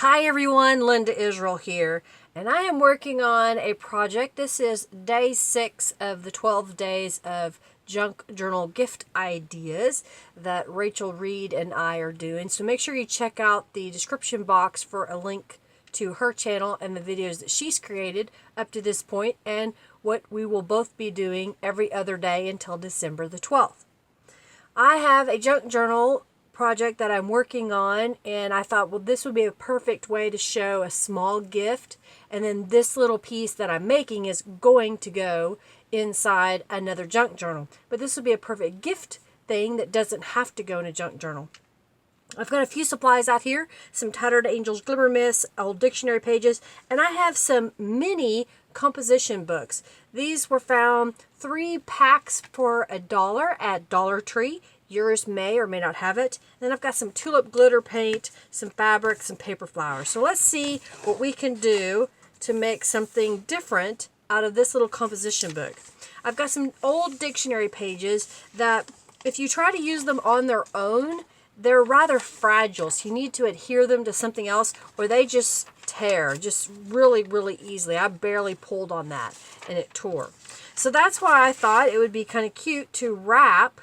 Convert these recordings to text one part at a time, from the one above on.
Hi everyone, Linda Israel here, and I am working on a project. This is day 6 of the 12 days of junk journal gift ideas that Rachel Reed and I are doing. So make sure you check out the description box for a link to her channel and the videos that she's created up to this point and what we will both be doing every other day until December the 12th. I have a junk journal project that I'm working on, and I thought, well, this would be a perfect way to show a small gift, and then this little piece that I'm making is going to go inside another junk journal. But this would be a perfect gift thing that doesn't have to go in a junk journal. I've got a few supplies out here, some Tattered Angels Glimmer Mists, old dictionary pages, and I have some mini composition books. These were found 3 packs for $1 at Dollar Tree. Yours may or may not have it. And then I've got some tulip glitter paint, some fabric, some paper flowers. So let's see what we can do to make something different out of this little composition book. I've got some old dictionary pages that if you try to use them on their own, they're rather fragile. So you need to adhere them to something else or they just tear just really, really easily. I barely pulled on that and it tore. So that's why I thought it would be kind of cute to wrap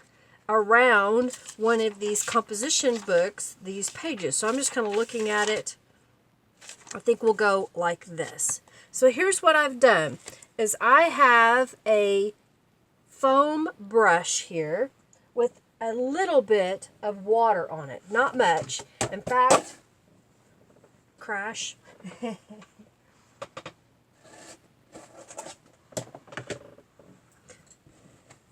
around one of these composition books, these pages. So I'm just kind of looking at it. I think we'll go like this. So here's what I've done is I have a foam brush here with a little bit of water on it, not much. In fact, crash.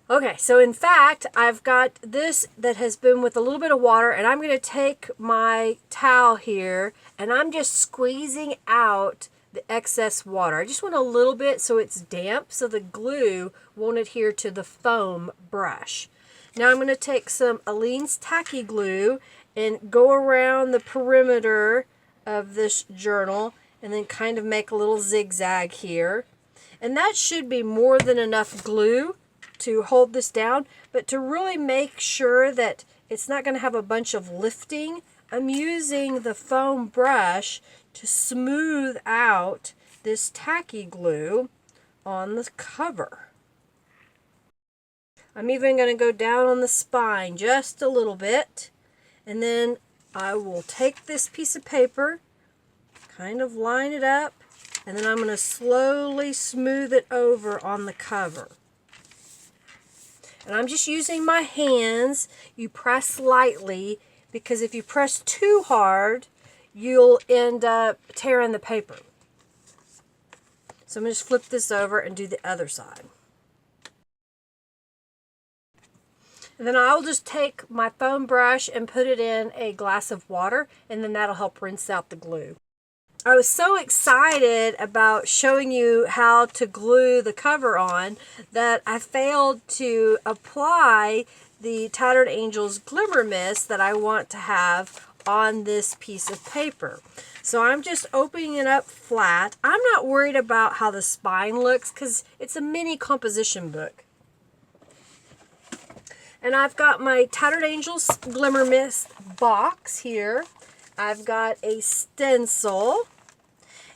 Okay, so in fact, I've got this that has been with a little bit of water, and I'm going to take my towel here, and I'm just squeezing out the excess water. I just want a little bit so it's damp, so the glue won't adhere to the foam brush. Now I'm going to take some Aleene's Tacky Glue and go around the perimeter of this journal, and then kind of make a little zigzag here. And that should be more than enough glue to hold this down, but to really make sure that it's not going to have a bunch of lifting, I'm using the foam brush to smooth out this tacky glue on the cover. I'm even going to go down on the spine just a little bit, and then I will take this piece of paper, kind of line it up, and then I'm going to slowly smooth it over on the cover. And I'm just using my hands. You press lightly, because if you press too hard, you'll end up tearing the paper. So I'm going to just flip this over and do the other side. And then I'll just take my foam brush and put it in a glass of water, and then that'll help rinse out the glue. I was so excited about showing you how to glue the cover on that I failed to apply the Tattered Angels Glimmer Mist that I want to have on this piece of paper. So I'm just opening it up flat. I'm not worried about how the spine looks because it's a mini composition book. And I've got my Tattered Angels Glimmer Mist box here. I've got a stencil.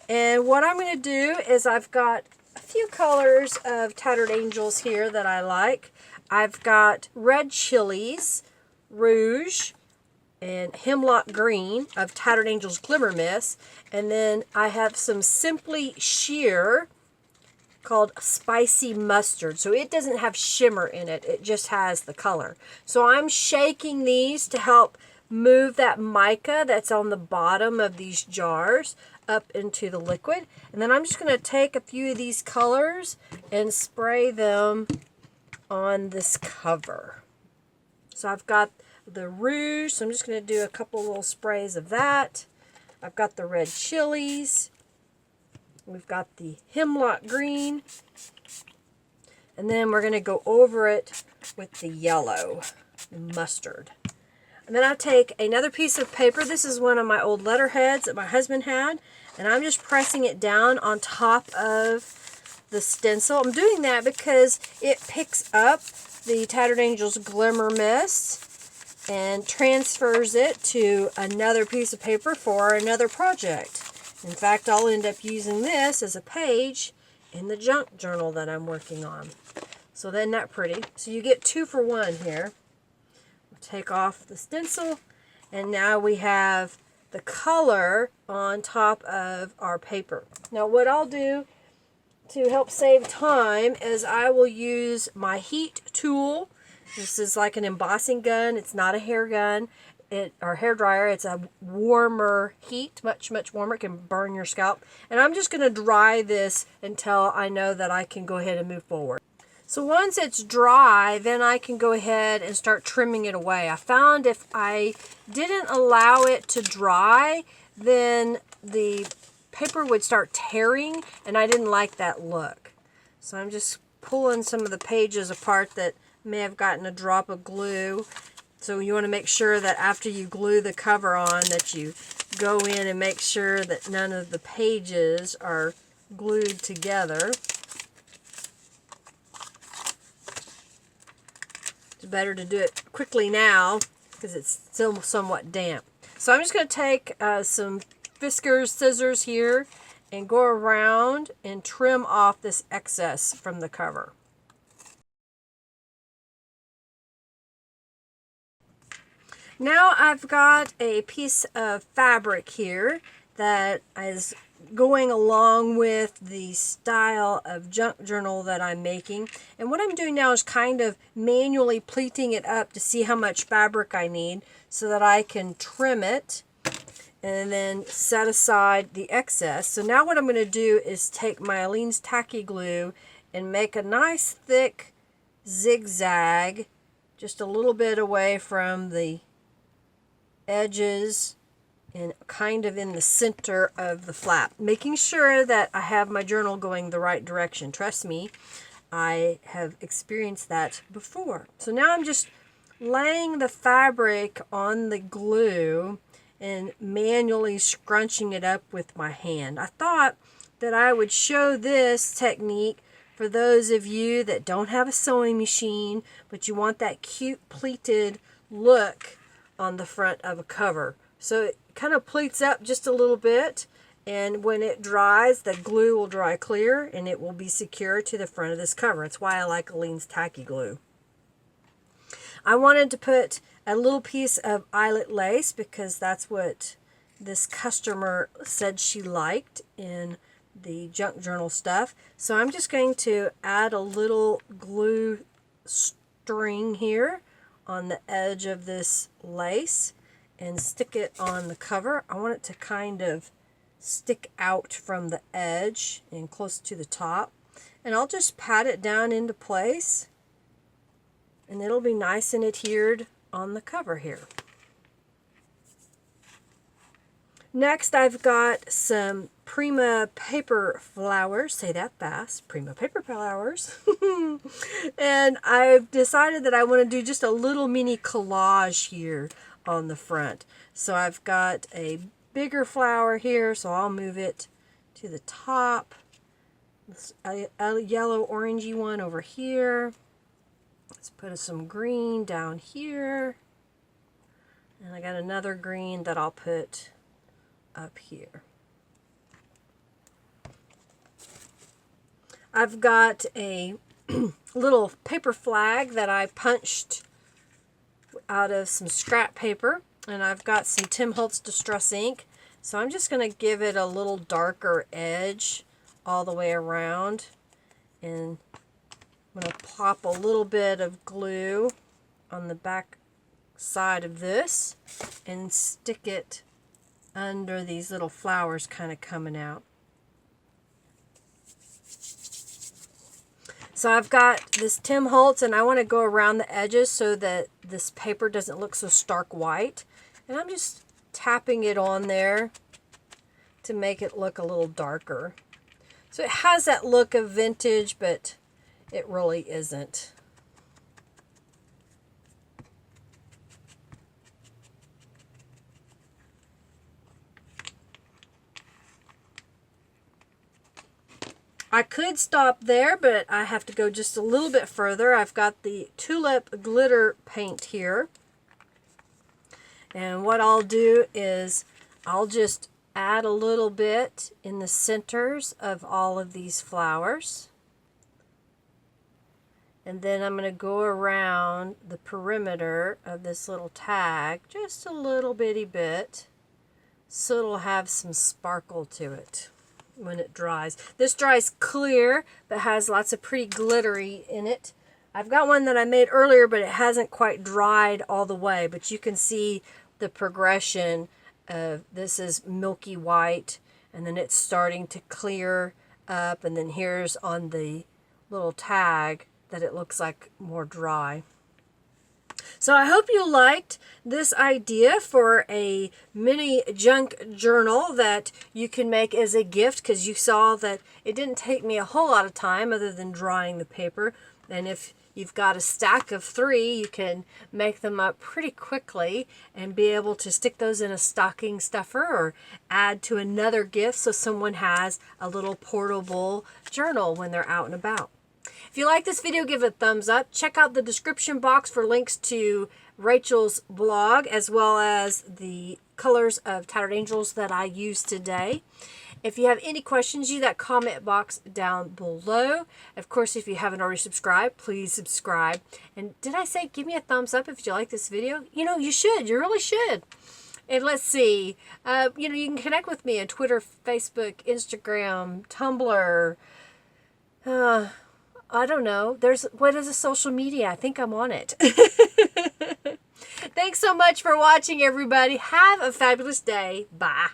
And what I'm going to do is I've got a few colors of Tattered Angels here that I like. I've got red chilies, rouge, and hemlock green of Tattered Angels Glimmer Mists. And then I have some Simply Sheer called Spicy Mustard. So it doesn't have shimmer in it. It just has the color. So I'm shaking these to help move that mica that's on the bottom of these jars up into the liquid. And then I'm just going to take a few of these colors and spray them on this cover. So I've got the rouge, so I'm just going to do a couple little sprays of that. I've got the red chilies. We've got the hemlock green. And then we're going to go over it with the yellow mustard. And then I take another piece of paper. This is one of my old letterheads that my husband had. And I'm just pressing it down on top of the stencil. I'm doing that because it picks up the Tattered Angels Glimmer Mists. and transfers it to another piece of paper for another project. In fact, I'll end up using this as a page in the junk journal that I'm working on. So then that pretty. So you get 2 for 1 here. We'll take off the stencil, and now we have the color on top of our paper. Now what I'll do to help save time is I will use my heat tool. This is like an embossing gun. It's not a hair gun or hair dryer. It's a warmer heat, much warmer. It can burn your scalp. And I'm just going to dry this until I know that I can go ahead and move forward. So once it's dry, then I can go ahead and start trimming it away. I found if I didn't allow it to dry, then the paper would start tearing, and I didn't like that look. So I'm just pulling some of the pages apart that may have gotten a drop of glue. So you want to make sure that after you glue the cover on, that you go in and make sure that none of the pages are glued together. It's better to do it quickly now because it's still somewhat damp. So I'm just going to take some Fiskars scissors here and go around and trim off this excess from the cover. Now I've got a piece of fabric here that is going along with the style of junk journal that I'm making. And what I'm doing now is kind of manually pleating it up to see how much fabric I need so that I can trim it and then set aside the excess. So now what I'm going to do is take my Aleene's Tacky Glue and make a nice thick zigzag just a little bit away from the edges and kind of in the center of the flap, making sure that I have my journal going the right direction. Trust me, I have experienced that before. So now I'm just laying the fabric on the glue and manually scrunching it up with my hand. I thought that I would show this technique for those of you that don't have a sewing machine, but you want that cute pleated look on the front of a cover. So it kind of pleats up just a little bit, and when it dries, the glue will dry clear and it will be secure to the front of this cover. That's why I like Aleene's Tacky Glue. I wanted to put a little piece of eyelet lace because that's what this customer said she liked in the junk journal stuff. So I'm just going to add a little glue string here on the edge of this lace and stick it on the cover. I want it to kind of stick out from the edge and close to the top. And I'll just pat it down into place, and it'll be nice and adhered on the cover here. Next, I've got some Prima paper flowers. Say that fast. Prima paper flowers. And I've decided that I want to do just a little mini collage here on the front. So I've got a bigger flower here, so I'll move it to the top. A yellow orangey one over here. Let's put some green down here. And I got another green that I'll put up here. I've got a little paper flag that I punched out of some scrap paper, and I've got some Tim Holtz Distress ink. So I'm just going to give it a little darker edge all the way around, and I'm going to pop a little bit of glue on the back side of this and stick it under these little flowers kind of coming out. So I've got this Tim Holtz, and I want to go around the edges so that this paper doesn't look so stark white. And I'm just tapping it on there to make it look a little darker. So it has that look of vintage, but it really isn't. I could stop there, but I have to go just a little bit further. I've got the tulip glitter paint here. And what I'll do is I'll just add a little bit in the centers of all of these flowers. And then I'm going to go around the perimeter of this little tag just a little bitty bit so it'll have some sparkle to it when it dries. This dries clear but has lots of pretty glittery in it. I've got one that I made earlier, but it hasn't quite dried all the way, but you can see the progression of this is milky white, and then it's starting to clear up, and then here's on the little tag that it looks like more dry. So I hope you liked this idea for a mini junk journal that you can make as a gift, because you saw that it didn't take me a whole lot of time other than drying the paper. And if you've got a stack of 3, you can make them up pretty quickly and be able to stick those in a stocking stuffer or add to another gift so someone has a little portable journal when they're out and about. If you like this video, give it a thumbs up. Check out the description box for links to Rachel's blog as well as the colors of Tattered Angels that I used today. If you have any questions, use that comment box down below. Of course, if you haven't already subscribed, please subscribe. And did I say give me a thumbs up if you like this video? You know, you should. You really should. And let's see. You know, you can connect with me on Twitter, Facebook, Instagram, Tumblr. I don't know. What is a social media? I think I'm on it. Thanks so much for watching, everybody. Have a fabulous day. Bye.